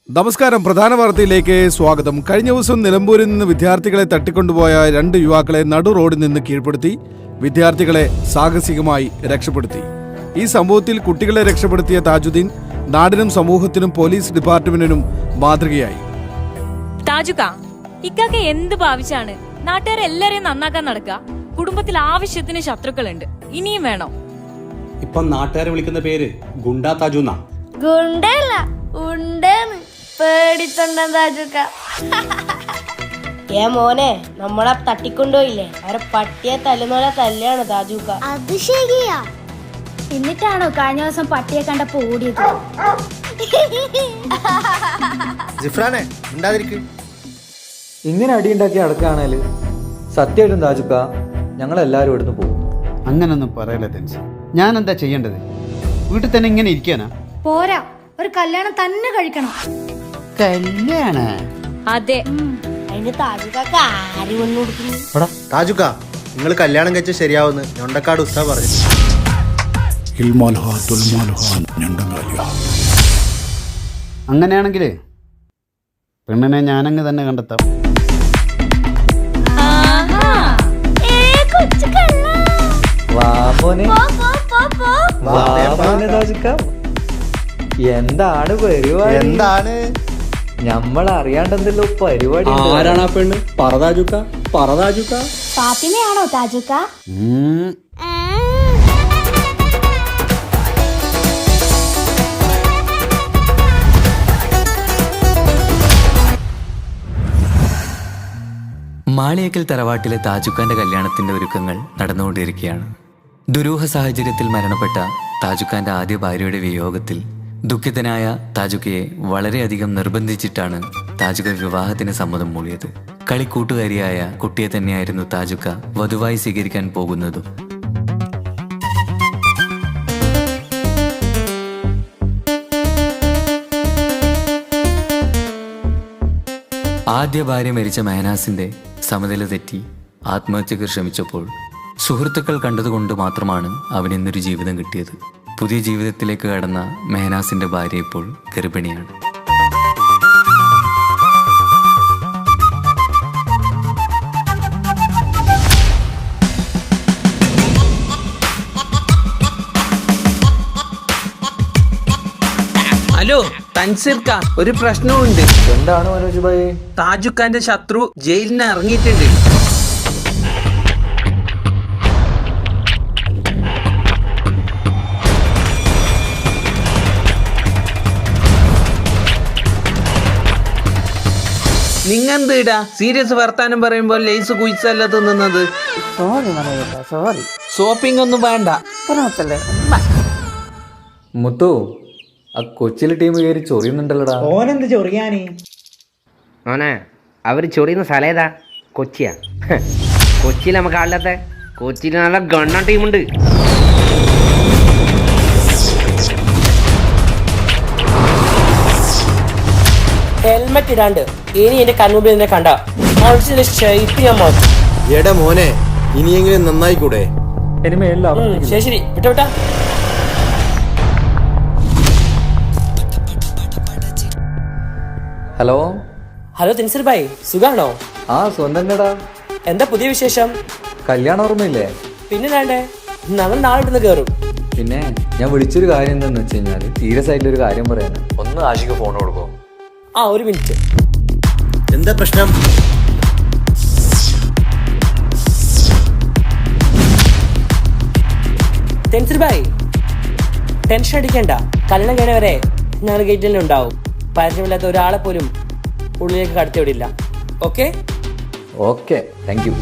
നമസ്കാരം. പ്രധാന വാർത്തയിലേക്ക് സ്വാഗതം. കഴിഞ്ഞ ദിവസം നിലമ്പൂരിൽ നിന്ന് വിദ്യാർത്ഥികളെ തട്ടിക്കൊണ്ടുപോയ 2 യുവാക്കളെ നടു റോഡിൽ നിന്ന് കീഴ്പ്പെടുത്തി വിദ്യാർത്ഥികളെ സാഹസികമായി രക്ഷപ്പെടുത്തി. ഈ സംഭവത്തിൽ കുട്ടികളെ രക്ഷപ്പെടുത്തിയ താജുദ്ദീൻ നാടിനും സമൂഹത്തിനും പോലീസ് ഡിപ്പാർട്ട്മെന്റിനും മാതൃകയായി. താജുക്ക, ഇക്കാക്ക എന്ത് ഭാവിച്ചാണ് നാട്ടുകാരെല്ലാരെയും നന്നാക്കാൻ നടക്കുക? കുടുംബത്തിൽ ആവശ്യത്തിന് ശത്രുക്കളുണ്ട്, ഇനിയും വേണോ? ഇപ്പൊ നാട്ടുകാരെ വിളിക്കുന്ന പേര് ഗുണ്ടാ താജുന്ന. ഗുണ്ടല്ല, ഉണ്ടെന്ന് പേടിത്തൊണ്ട താജുക്ക. മോനെ, നമ്മളെ തട്ടിക്കൊണ്ടുപോയില്ലേ, അവരെ പട്ടിയെ തല്ലുന്നോലെ തല്ലാണ് താജുക്ക. അത് ശരിയാ. എന്നിട്ടാണോ കഴിഞ്ഞ ദിവസം പട്ടിയെ കണ്ടപ്പോ ഓടിയത്? ജിഫ്രാനെ ഉണ്ടാതിരിക്കും. ഇങ്ങനെ അടിയുണ്ടാക്കി അടക്കാണേല് സത്യമായിട്ടും താജുക്ക ഞങ്ങളെല്ലാരും ഇവിടുന്ന് പോകും. അങ്ങനൊന്നും പറയല്ലേ തെൻസ്. ഞാൻ എന്താ ചെയ്യേണ്ടത്? വീട്ടിൽ തന്നെ ഇങ്ങനെ ഇരിക്കാനാ? പോരാ, ഒരു കല്യാണം തന്നെ കഴിക്കണം. കല്യാണ? അതെ. അതിന് താജുക്കാക്ക് ആര് വന്നു കൊടുക്കുന്നു? താജുക്ക, നിങ്ങൾ കല്യാണം കഴിച്ച ശരിയാവുന്ന ഞൊണ്ടക്കാട് ഉസ്താദ് പറഞ്ഞു. അങ്ങനെയാണെങ്കിലേ പെണ്ണിനെ ഞാനങ്ങ് തന്നെ കണ്ടെത്താം. എന്താണ് പരിപാടി? എന്താണ് നമ്മൾ അറിയാണ്ടെന്തല്ലോ പരിപാടി. ആരാണ് ആ പെണ്ണ്? പറതാജുക്ക, പറതാജുക്ക. ഫാത്തിമയാണോ താജുക്ക? മാളിയേക്കൽ തറവാട്ടിലെ താജുക്കാന്റെ കല്യാണത്തിന്റെ ഒരുക്കങ്ങൾ നടന്നുകൊണ്ടിരിക്കുകയാണ്. ദുരൂഹ സാഹചര്യത്തിൽ മരണപ്പെട്ട താജുക്കാന്റെ ആദ്യ ഭാര്യയുടെ വിയോഗത്തിൽ ദുഃഖിതനായ താജുക്കയെ വളരെയധികം നിർബന്ധിച്ചിട്ടാണ് താജുക്ക വിവാഹത്തിന് സമ്മതം മൂളിയത്. കളിക്കൂട്ടുകാരിയായ കുട്ടിയെ തന്നെയായിരുന്നു താജുക്ക വധുവായി സ്വീകരിക്കാൻ പോകുന്നതും. ആദ്യ ഭാര്യ മരിച്ച മെഹനാസിന്റെ സമനില തെറ്റി ആത്മഹത്യക്ക് ശ്രമിച്ചപ്പോൾ സുഹൃത്തുക്കൾ കണ്ടതുകൊണ്ട് മാത്രമാണ് അവനിന്നൊരു ജീവിതം കിട്ടിയത്. പുതിയ ജീവിതത്തിലേക്ക് കടന്ന മെഹനാസിന്റെ ഭാര്യ ഇപ്പോൾ ഗർഭിണിയാണ്. ഹലോ തൻസീർക്ക, ഒരു പ്രശ്നമുണ്ട്. എന്താണ് മനോജ് ഭായി? താജുക്കാന്റെ ശത്രു ജയിലിൽ നിന്ന് ഇറങ്ങിയിട്ടുണ്ട്. നിങ്ങെന്തിടാ സീരിയസ് വർത്താനം പറയുമ്പോൾ ലേസ് കുയിച്ചല്ല തിന്നുന്നത്? ഷോപ്പിംഗ് ഒന്നും വേണ്ട. മുത്തു, ആ കൊച്ചിയിലെ ടീം കയറി ചൊറിയുന്നുണ്ടല്ലോടാ. ഓനെന്ത് ചൊറിയാന്? മോനെ, അവർ ചൊറിയുന്ന സ്ഥലം ഏതാ? കൊച്ചിയാ? കൊച്ചിയിൽ നമുക്ക് ആളില്ലാത്ത? കൊച്ചിയിൽ നല്ല ഗണ്ണ ടീമുണ്ട്. ഹെൽമെറ്റ് ഇടാണ്ട് ഇനി എന്റെ കൺമുമ്പിൽ എന്നെ കണ്ട ഞാൻ മാറ്റും. എടാ മോനെ, ഇനിയെങ്കിലും നന്നായിക്കൂടെ? ശരി ശരി, വിട്ടാ. ഹലോ ഹലോ തെൻസീർ ഭായ്, സുഖാണോ? ആ സ്വന്തം. എന്താ പുതിയ വിശേഷം? കല്യാണം ഓർമ്മയില്ലേ? പിന്നെ വേണ്ടേ, ഞങ്ങൾ നാളെ ഇടുന്ന് കയറും. പിന്നെ ഞാൻ വിളിച്ചൊരു കാര്യം എന്താന്ന് വെച്ച് കഴിഞ്ഞാല് സീരിയസ് ആയിട്ടൊരു കാര്യം പറയാന്. ഒന്ന് ആഷിക്ക് ഫോൺ കൊടുക്കോ? ആ, ഒരു മിനിറ്റ്. എന്താ പ്രശ്നം? തെൻസീർ ഭായ്, ടെൻഷൻ അടിക്കണ്ട. കല്യാണം കഴിഞ്ഞവരെ ഞങ്ങൾ ഗേറ്റിൽ ഉണ്ടാവും. പരിചയമില്ലാത്ത ഒരാളെ പോലും ഉള്ളിലേക്ക് കടത്തിവിടില്ല. Okay okay, thank you.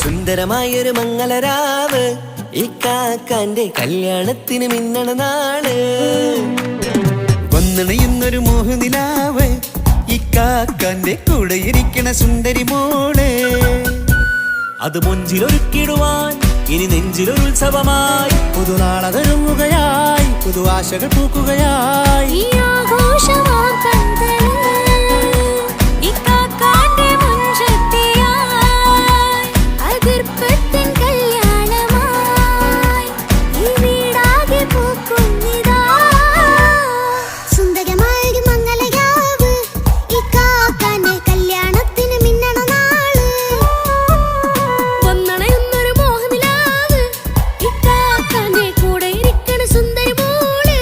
സുന്ദരമായൊരു മംഗളരാവ് ഈ ഇക്കാക്കാന്റെ കല്യാണത്തിന് മിന്നണ നാള് വന്നണയുന്നൊരു മോഹനിലാവ് ഇക്കാക്കാന്റെ കൂടെ ഇരിക്കണ സുന്ദരി മോള് അത് മുഞ്ചിലൊരുക്കിടുവാൻ ഇനി നെഞ്ചിലൊരു ഉത്സവമായി പുതുനാളതൊരുങ്ങുകയായി പുതുവാശകൾ പൂക്കുകയായി ഈ ആഘോഷമാം കൺകളിൽ ഇക്കാക്കാന്റെ മുൻചെത്തിയായി അതിർപ്പത്തിൻ കല്യാണമായി ഈ വീടാകെ പൂക്കുന്നിതാ സുന്ദരമായൊരു മംഗളയാവ് ഇക്കാക്കാന്റെ കല്യാണത്തിന് മിന്നണ നാള് വന്നണയുന്നൊരു മോഹനിലാവ് ഇക്കാക്കാന്റെ കൂടെ ഇരിക്കണ സുന്ദരി മോള്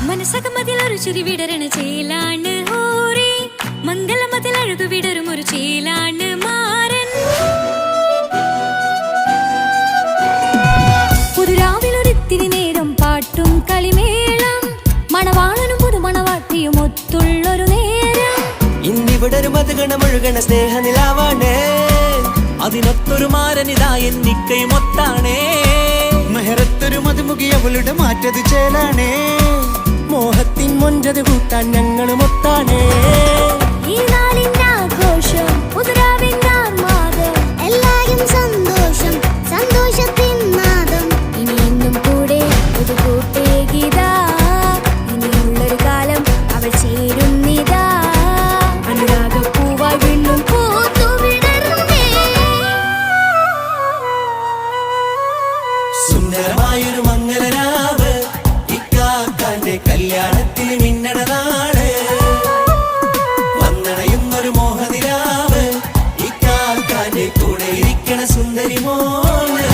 മനസ്സകമതിലൊരു ചിരി വിടരണ ചേലാണ് ഹോറി മംഗളമതിൽ അഴകു വിടരും ഒരു ചേലാണ് മാരൻ പുതുരാവിലൊരിത്തിരി നേരം പാട്ടും കളിമേളം മണവാളനും പുതുമണവാട്ടിയും ഒത്തുള്ളൊരു നേരം ഇന്നിവിടെ ഒരു മതഗണമൊഴുകണ സ്നേഹനിലാവാണേ അതിനൊത്തൊരു മാരനിതാ എന്നിക്കയും ഒത്താണേ മെഹറത്തൊരു മധുമുഖി അവളുടെ മാറ്റത് ചേലാണേ മോഹത്തിൻ മൊഞ്ചത് കൂട്ടാൻ ഞങ്ങളും ഒത്താണേ ഈ നാളിന്റെ ആഘോഷം പുതുരാവിന്റെ ആർമാദം എല്ലാരും സന്തോഷം സന്തോഷത്തിൻ നാദം ഇനി എന്നും കൂടെ പുതുകൂട്ടേ ഗീതാ ഇനിയുള്ളൊരു കാലം അവൾ ചേരുന്നിതാ അനുരാഗപ്പൂവായി വീണ്ടും പൂത്തു വിടർന്നേ സുന്ദരമായൊരു മംഗളരാവ് ഇക്കാക്കാന്റെ കല്യാണത്തിൽ മിന്നണ നാള് വന്നണയുന്നൊരു മോഹനിലാവ് ഇക്കാക്കാന്റെ കൂടെ ഇരിക്കണ സുന്ദരി മോള്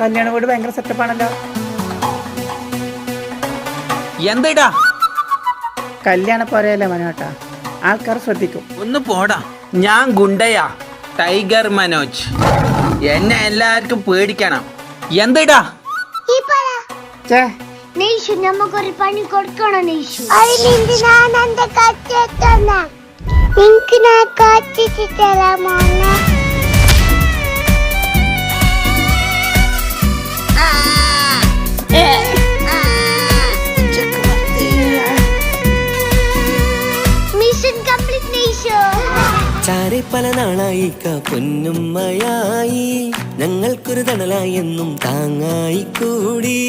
കല്യാണ വീട് ഭയങ്കര സെറ്റപ്പാണല്ലോ. എന്താ കല്യാണ പോരയല്ലേ മനോട്ടാ, ആൾക്കാർ ശ്രദ്ധിക്കും. ഒന്ന് പോടാ. ഞാൻ ഗുണ്ടയാ, ടൈഗർ മനോജ്. എന്നെ എല്ലാവർക്കും പേടിക്കണം. എന്താ നെയ്ഷു നമുക്കൊരു പണി കൊടുക്കണം നെയ്ഷു ഞാൻ എന്റെ കച്ചെത്തന്ന നിനക്ക് ഞാൻ കച്ചിട്ട് തരാമോ മിഷൻ കംപ്ലീറ്റ് നെയ്ഷു ചാരെ പല നാളായി പൊന്നുമ്മയായി ഞങ്ങൾക്കൊരു തണലായി എന്നും താങ്ങായി കൂടി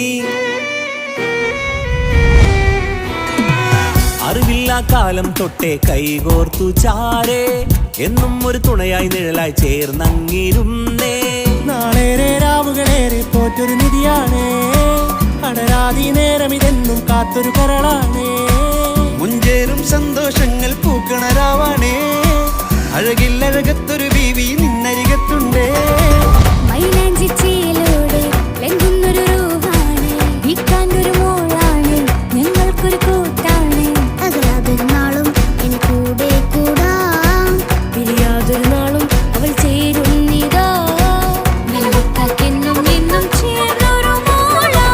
അറിവില്ലാ കാലം തൊട്ടേ കൈകോർത്തു ചാരേ എന്നും ഒരു തുണയായി നിഴലായി ചേർന്നങ്ങിരുന്നേ നാളേറെ രാവുകളേറെ പോറ്റൊരു നിധിയാണേ അടരാതി നേരം ഇതെന്നും കാത്തൊരു കരളാണേ മുഞ്ചേറും സന്തോഷങ്ങൾ പൂക്കണരാവാണേ അഴകില്ലഴകത്തൊരു ബീവി നിന്നരികത്തുണ്ടേ മൈലാഞ്ചി ചേലോടെ ലംഘുന്നൊരു രൂപാണ് വിക്കാനൊരു മോളാണ് ഞങ്ങൾക്കൊരു കൂട്ടാണ് അകലാതൊരു നാളും ഇനി കൂടെ കൂടാം പിരിയാതൊരു നാളും അവൾ ചേരുന്നിതാ നെല്ലിക്കാക്കെന്നും എന്നും ചേർന്നൊരു മോളാ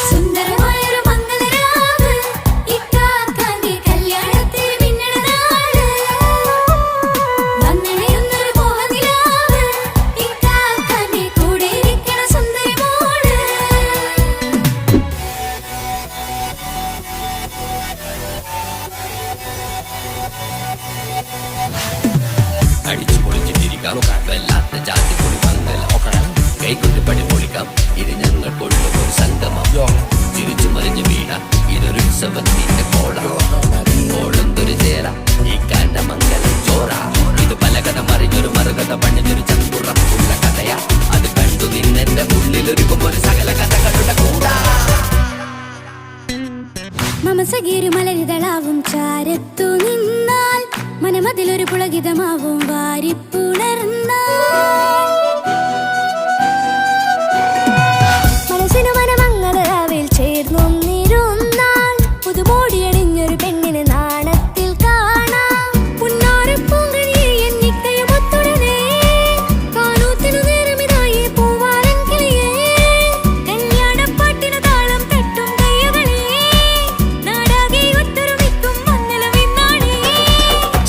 സുന്ദരമായൊരു മംഗളരാവ് ഇക്കാക്കാന്റെ കല്യാണത്തിന് മിന്നണ നാള് വന്നണയുന്നൊരു മോഹനിലാവ് ഇക്കാക്കാന്റെ കൂടെ ഇരിക്കണ സുന്ദരി മോള് അടിച്ചു പൊളിച്ചിട്ടിരിക്കാം വല്ലാത്ത ജാതി പൊളി മംഗല കൈകൊണ്ട് പടി പൊളിക്കാം ഇത് ഞങ്ങൾ കൊള്ളും ഒരു സംഗമം സമസഗീരു മലരിതളാവും ചാരത്തു നിന്നാൽ മനമതിലൊരു പുളകിതമാവും വാരിപ്പുണർന്നാൽ മനസ്സിനു മനമംഗളരാവിൽ ചേർന്നൊന്നിരുന്നാൽ പുതുമോടിയണിഞ്ഞൊരു പെണ്ണിന് നാണത്തിൽ കാണാം പുന്നാരപ്പൂങ്കണിയെ എന്നിക്കയും ഒത്തുടനെ കാനൂത്തിനു നേരമിതായി പൂവാലൻ കിളിയേ കല്യാണപ്പാട്ടിനു താളം തട്ടും കയ്യുകളെ നാടാകെ ഒത്തൊരുമിക്കും മംഗളവിന്നാണേ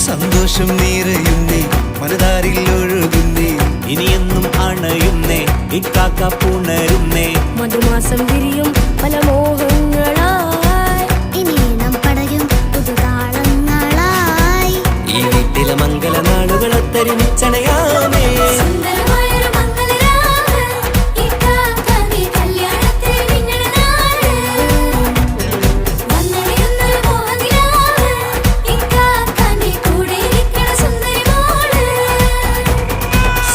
സന്തോഷം നിറയുന്നേ മനതാരിൽ ഒഴുകുന്നേ ഇനിയെന്നും അണയുന്നേ ഇക്കാക്ക പുണരുന്നേ മധുമാസം വിരിയും പല മോഹങ്ങളായി ഇനി നാം പടരും പുതുതാളങ്ങളായി ഈ വീട്ടിലെ മംഗള നാളുകളെ തരിച്ചണയാമേ സുന്ദരമായൊരു മംഗളരാവ് ഇക്കാക്ക നീ കല്യാണത്തിൽ മിന്നണനാള് വന്നണിയുന്നൊരു മോഹനിലാവ് ഇക്കാക്ക നീ കൂടെ ഇരിക്കണ സുന്ദരി മോള്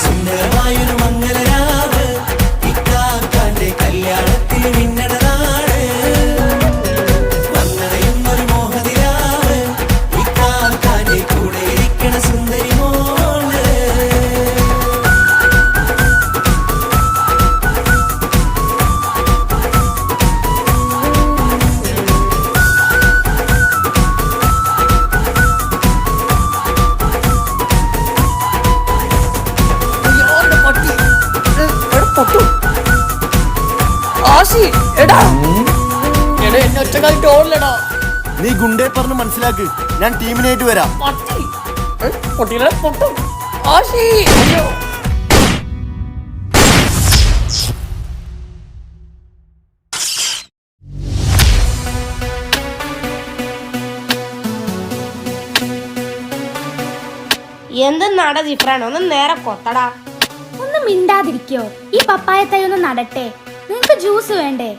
സുന്ദരമായൊരു മംഗളരാവ് ഇക്കാക്കാന്റെ കല്യാണത്തിൽ മിന്നണനാള് വന്നറിയുന്നൊരു മോഹനിലാവ് ഇക്കാക്കാന്റെ കൂടെ ഇരിക്കണ സുന്ദരി മോള് നീ ഗുണ്ടേ പറഞ്ഞ് മനസ്സിലാക്ക് ഞാൻ ടീമിനായിട്ട് വരാം എന്തെന്നാടാ ജിഫ്രാൻ ഒന്ന് നേരെ കൊത്തടാ. ഒന്ന് മിണ്ടാതിരിക്കോ? ഈ പപ്പായ തൈ ഒന്ന് നടട്ടെ. നിങ്ങക്ക് ജ്യൂസ് വേണ്ടേ?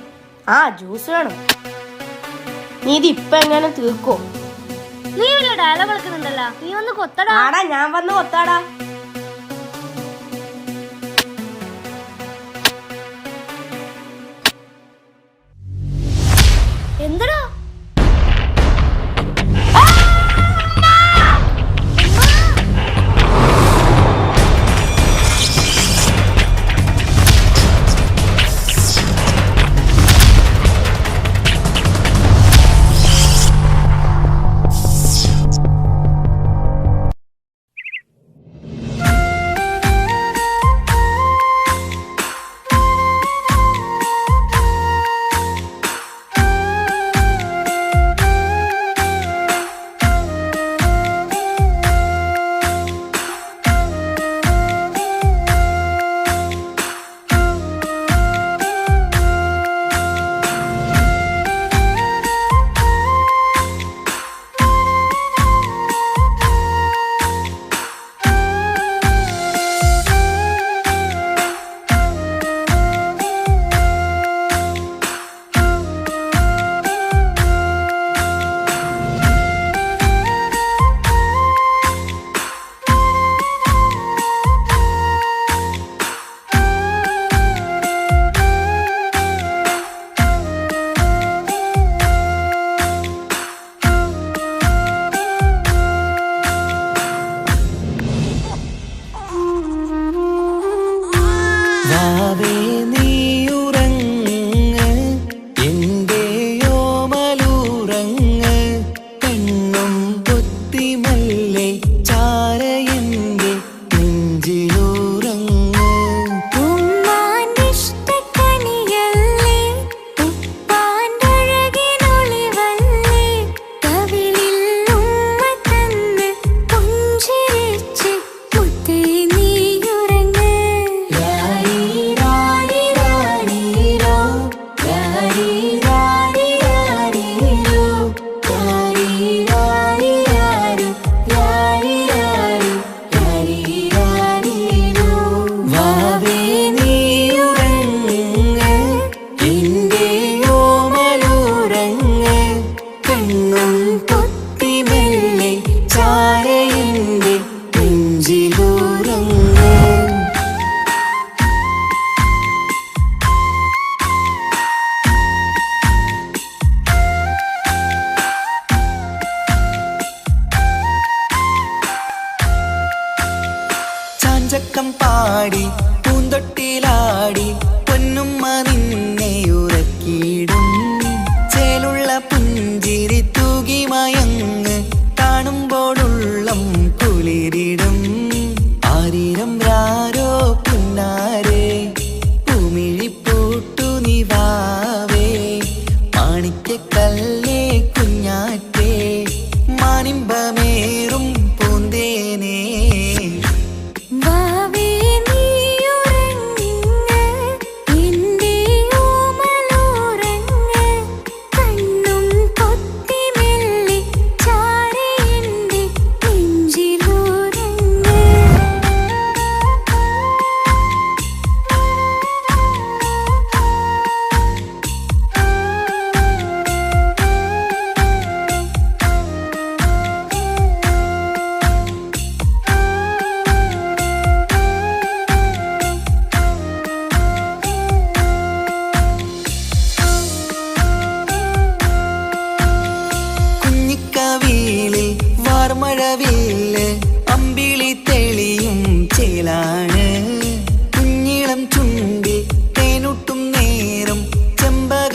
ആ ജ്യൂസ് വേണം. നീ ഇത് ഇപ്പൊ എങ്ങനെ തീർക്കോ? നീ വലിയ ഡയലോഗ് കളിക്കുന്നുണ്ടല്ലോ, നീ ഒന്ന് കൊത്തടാ. ആടാ ഞാൻ വന്ന് കൊത്താടാ. എന്തടാ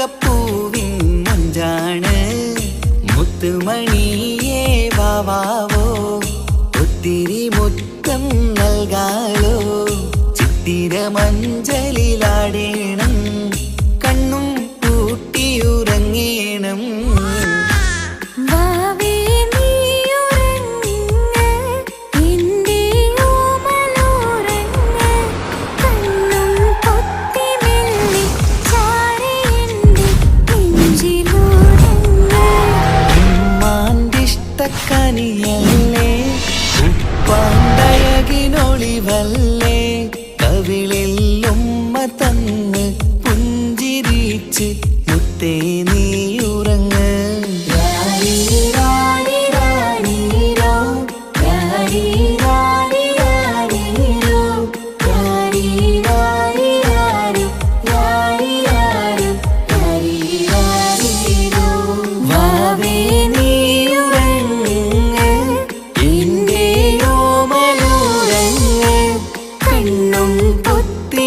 ചെമ്പകപ്പൂവിൻ മൊഞ്ചാണ് മുത്തുമണിയേ വാവാവോ ഒത്തിരി മുത്തം നൽകാലോ ചിത്തിര മഞ്ചലിലാടേണം കണ്ണും പൂട്ടിയുറങ്ങേണം വാവേ നീയുറങ്ങ് എൻ്റെ ഓമലോറങ്ങ് കണ്ണും പൊത്തി മെല്ലെ ചാരി എൻ്റെ നെഞ്ചിലുറങ്ങ് ഉമ്മാന്റിഷ്ടക്കനിയല്ലേ ഉപ്പാണ്ടഴകിനൊളിവല്ലേ കവിളിൽ ഉമ്മ തന്ന് പുഞ്ചിരിച്ച് മുത്തേ നീയുറങ്ങ് രാരി രാരി രാരീരോ രാരി രാരി രാരീരോ രാരി രാരി രാരി രാരി രാരി രാരി രാരീരോ വാവേ നീയുറങ്ങ് എൻ്റെ ഓമലുറങ്ങ് കണ്ണും പൊത്തി